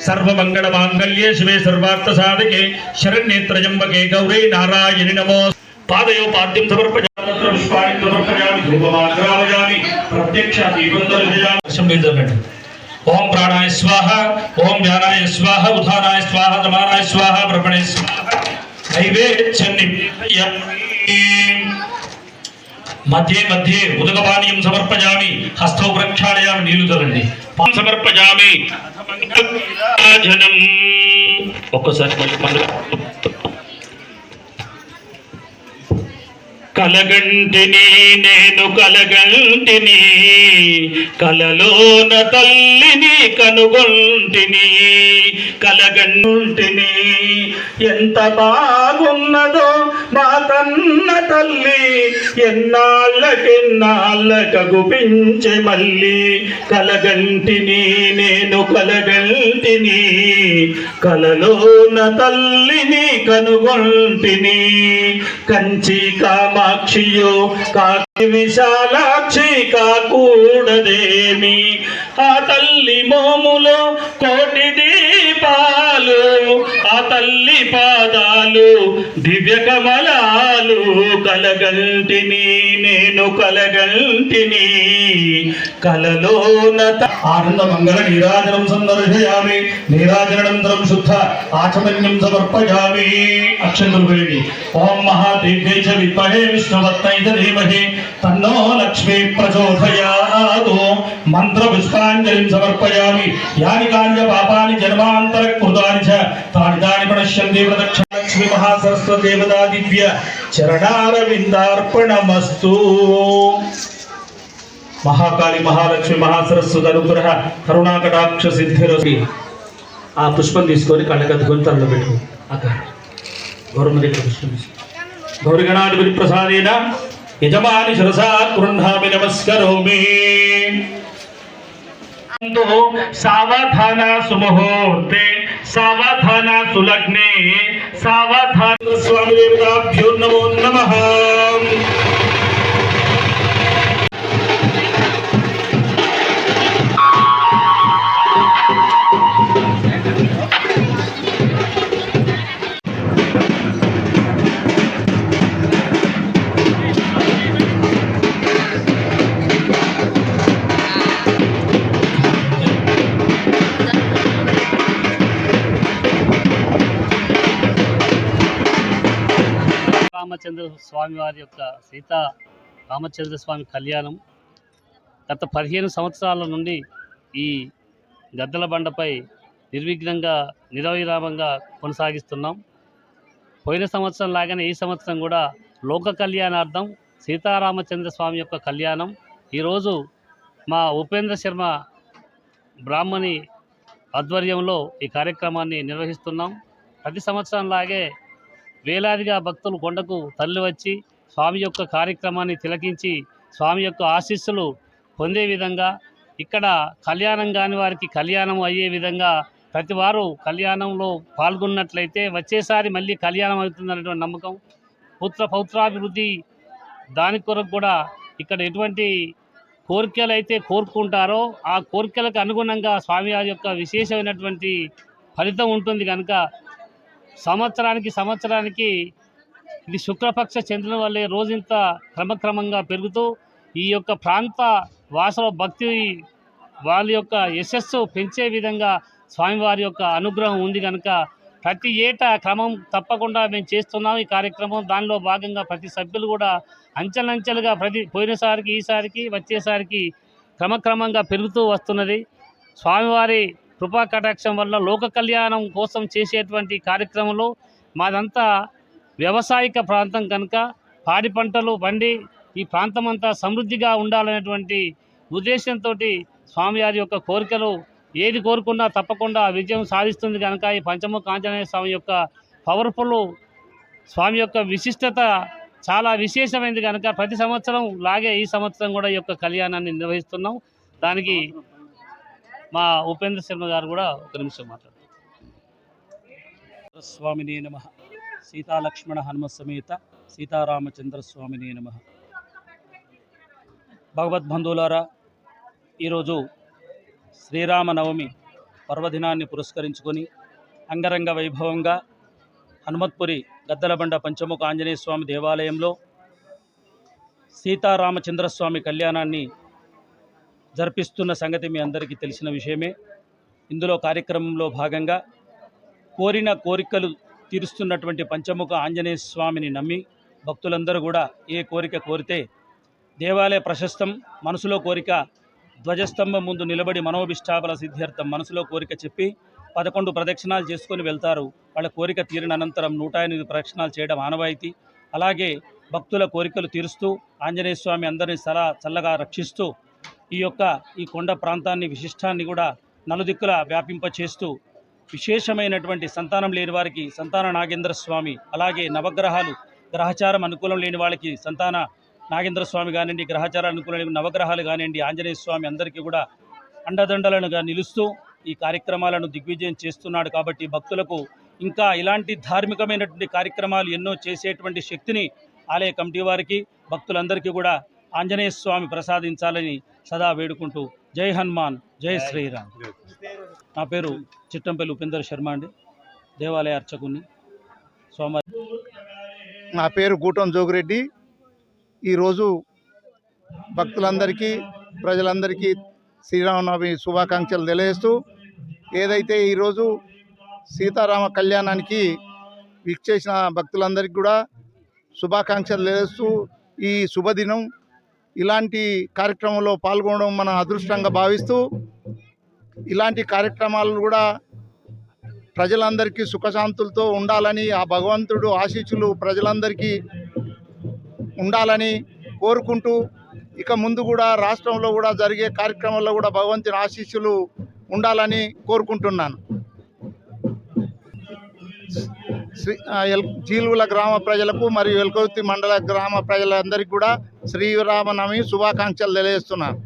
सर्वमंगलमांगल्ये शिवे सर्वार्थसाधके शरण्ये त्र्यंबके गौरी नारायणि नमोस्तुते। पादयोपाद्यं समर्पयामि, पुष्पाणि समर्पयामि, धूपमाग्रावयामि, प्रत्यक्षादीपं दर्शयामि। ओम प्राणाय स्वाहा, ओम व्यानाय स्वाहा, उदानाय स्वाहा, समानाय स्वाहा, ब्रह्मणे स्वाहा। नैवेद्यं मध्ये मध्ये उदकपानीयं समर्पयामि, हस्तौ प्रक्षालयामि, नीलु चल्లండి, పాం సమర్పయామి, మంగళాజనం। ఒక్కసారి కలగంటిని నేను కలగంటిని, కలలోన తల్లిని కనుగొంటిని, కలగంటిని ఎంత బాగున్నదో మా కన్న తల్లి, ఎన్నాళ్ళకెన్నాళ్ళకు గుపించే మళ్ళీ, కలగంటిని నేను కలగంటిని, కలలోన తల్లిని కనుగొంటిని, కంచి కామాక్షియో కాకి విశాలాక్షి కాకూడదేమి, ఆ తల్లి మోములో కోటి దీపాలు, ఆ తల్లి పాదాలు దివ్య కమలాలు, కలగంటిని నేను కలగంటిని, కలలోన ఆనందమంగళ నీరాజనం సందర్శయామి, నీరాజనంతరం శుద్ధ ఆచమన్యం సమర్పయామి। అక్షంతులు వేయండి। ఓం మహాదేవ్యై చ విద్మహే విష్ణువత్నై చ ధీమహి తన్నో లక్ష్మీ ప్రచోదయాత్। మంత్ర పుష్పాంజలిం సమర్పయామి। యాని కాని పాపాని జన్మాంతర కృతాని చ తాని తాని ప్రణశ్యంతి ప్రదక్షిణ లక్ష్మీ మహాసరస్వతి దేవతా దివ్య చరణారవిందార్పణమస్తు। మహాకాళి మహాలక్ష్మి మహాసరస్వతి అనుగ్రహ కరుణాకటాక్ష సిద్ధిరసి। ఆ పుష్పం తీసుకొని కళ్ళకద్దుకొని తలలో పెట్టు। గౌరమ్మ దగ్గర పుష్పం తీసుకు। గౌరిగణాధిపతి ప్రసాదేన యజమాని శిరసా గృహ్ణామి నమస్కరోమి। సావధాన సుముహూర్తే సావధాన సులగ్నే సావధాన స్వామి దేవతాభ్యో నమో నమః। రామచంద్ర స్వామి వారి యొక్క సీతా రామచంద్ర స్వామి కళ్యాణం గత 15 సంవత్సరాల నుండి ఈ గద్దల బండపై నిర్విఘ్నంగా నిరవిరామంగా కొనసాగిస్తున్నాం। పోయిన సంవత్సరం లాగానే ఈ సంవత్సరం కూడా లోక కళ్యాణార్థం సీతారామచంద్ర స్వామి యొక్క కళ్యాణం ఈరోజు మా ఉపేంద్ర శర్మ బ్రాహ్మణి ఆధ్వర్యంలో ఈ కార్యక్రమాన్ని నిర్వహిస్తున్నాం। ప్రతి సంవత్సరం లాగే వేలాదిగా భక్తులు కొండకు తరలి వచ్చి స్వామి యొక్క కార్యక్రమాన్ని తిలకించి స్వామి యొక్క ఆశీస్సులు పొందే విధంగా, ఇక్కడ కళ్యాణం కాని వారికి కళ్యాణం అయ్యే విధంగా ప్రతి వారు కళ్యాణంలో పాల్గొన్నట్లయితే వచ్చేసారి మళ్ళీ కళ్యాణం అవుతుందనేటువంటి నమ్మకం, పౌత్రాభివృద్ధి దాని కొరకు కూడా ఇక్కడ ఎటువంటి కోరికలు అయితే కోరుకుంటారో ఆ కోరికలకు అనుగుణంగా స్వామివారి యొక్క విశేషమైనటువంటి ఫలితం ఉంటుంది కనుక సంవత్సరానికి ఇది శుక్లపక్ష చంద్రుని వల్లే రోజంత క్రమక్రమంగా పెరుగుతూ ఈ యొక్క ప్రాంత వాసుల భక్తి వాళ్ళ యొక్క యశస్సు పెంచే విధంగా స్వామివారి యొక్క అనుగ్రహం ఉంది కనుక ప్రతి ఏటా క్రమం తప్పకుండా మేము చేస్తున్నాం ఈ కార్యక్రమం। దానిలో భాగంగా ప్రతి సభ్యులు కూడా అంచెలంచెలుగా పోయినసారికి ఈసారికి వచ్చేసారికి క్రమక్రమంగా పెరుగుతూ వస్తున్నది। స్వామివారి కృపా కటాక్షం వల్ల లోక కళ్యాణం కోసం చేసేటువంటి కార్యక్రమంలో మాదంతా వ్యవసాయక ప్రాంతం కనుక పాడి పంటలు పండి ఈ ప్రాంతం అంతా సమృద్ధిగా ఉండాలనేటువంటి ఉద్దేశంతో స్వామివారి యొక్క కోరికలు ఏది కోరుకున్నా తప్పకుండా విజయం సాధిస్తుంది కనుక ఈ పంచముఖ ఆంజనేయ స్వామి యొక్క పవర్ఫుల్ స్వామి యొక్క విశిష్టత చాలా విశేషమైనది కనుక ప్రతి సంవత్సరం లాగే ఈ సంవత్సరం కూడా ఈ యొక్క కళ్యాణాన్ని నిర్వహిస్తున్నాం। దానికి మా ఉపేంద్ర శర్మ గారు కూడా ఒక నిమిషం మాట్లాడతారు। స్వామినే నమః। సీతాలక్ష్మణ హనుమ సమేత సీతారామచంద్ర స్వామినే నమః। భగవద్బంధువులారా, ఈరోజు శ్రీరామనవమి పర్వదినాన్ని పురస్కరించుకొని అంగరంగ వైభవంగా హనుమత్పురి గద్దలబండ పంచముఖ ఆంజనేయ స్వామి దేవాలయంలో సీతారామచంద్రస్వామి కళ్యాణాన్ని జరిపిస్తున్న సంగతి మీ అందరికీ తెలిసిన విషయమే. ఇందులో కార్యక్రమంలో భాగంగా కోరిన కోరికలు తీరుస్తున్నటువంటి పంచముఖ ఆంజనేయ స్వామిని నమ్మి భక్తులందరూ కూడా ఏ కోరిక కోరితే దేవాలయ ప్రశస్తం మనసులో కోరిక ధ్వజస్తంభం ముందు నిలబడి మనోభిష్టాబల సిద్ధ్యర్థం మనసులో కోరిక చెప్పి 11 ప్రదక్షిణాలు చేసుకొని వెళ్తారు. వాళ్ళ కోరిక తీరిన అనంతరం 108 ప్రదక్షిణాలు చేయడం ఆనవాయితీ. అలాగే భక్తుల కోరికలు తీరుస్తూ ఆంజనేయ స్వామి అందరినీ చల్లగా రక్షిస్తూ ఈ కొండ ప్రాంతాన్ని విశిష్టాన్ని కూడా నలుదిక్కుల వ్యాపింపచేస్తూ విశేషమైనటువంటి సంతానం లేని వారికి సంతాన నాగేంద్ర స్వామి, అలాగే నవగ్రహాలు గ్రహచారం అనుకూలం లేని వాళ్ళకి సంతాన నాగేంద్ర స్వామి కానివ్వండి, గ్రహచారాలు అనుకూలం లేని నవగ్రహాలు కానివ్వండి, ఆంజనేయ స్వామి అందరికీ కూడా అండదండలుగా నిలుస్తూ ఈ కార్యక్రమాలను దిగ్విజయం చేస్తున్నాడు. కాబట్టి భక్తులకు ఇంకా ఇలాంటి ధార్మికమైనటువంటి కార్యక్రమాలు ఎన్నో చేసేటువంటి శక్తిని ఆలయ కమిటీ వారికి భక్తులందరికీ కూడా ఆంజనేయ స్వామి ప్రసాదించాలని సదా వేడుకుంటూ జై హనుమాన్, జై శ్రీరామ్. నా పేరు చిట్టంపల్లి ఉపేందర్ శర్మ అండి, దేవాలయ అర్చకుని. సోమవారం నా పేరు గూటం జోగిరెడ్డి. ఈరోజు భక్తులందరికీ ప్రజలందరికీ శ్రీరామనవమి శుభాకాంక్షలు తెలియజేస్తూ, ఏదైతే ఈరోజు సీతారామ కళ్యాణానికి విచ్చేసిన భక్తులందరికీ కూడా శుభాకాంక్షలు తెలియజేస్తూ, ఈ శుభదినం ఇలాంటి కార్యక్రమంలో పాల్గొనడం మన అదృష్టంగా భావిస్తూ, ఇలాంటి కార్యక్రమాలు కూడా ప్రజలందరికీ సుఖశాంతులతో ఉండాలని, ఆ భగవంతుడు ఆశీస్సులు ప్రజలందరికీ ఉండాలని కోరుకుంటూ, ఇక ముందు కూడా రాష్ట్రంలో కూడా జరిగే కార్యక్రమాల్లో కూడా భగవంతుని ఆశీస్సులు ఉండాలని కోరుకుంటున్నాను. జీలుగుల గ్రామ ప్రజలకు మరియు ఎల్కౌతి మండల గ్రామ ప్రజలందరికీ కూడా శ్రీరామనవమి శుభాకాంక్షలు తెలియజేస్తున్నాను.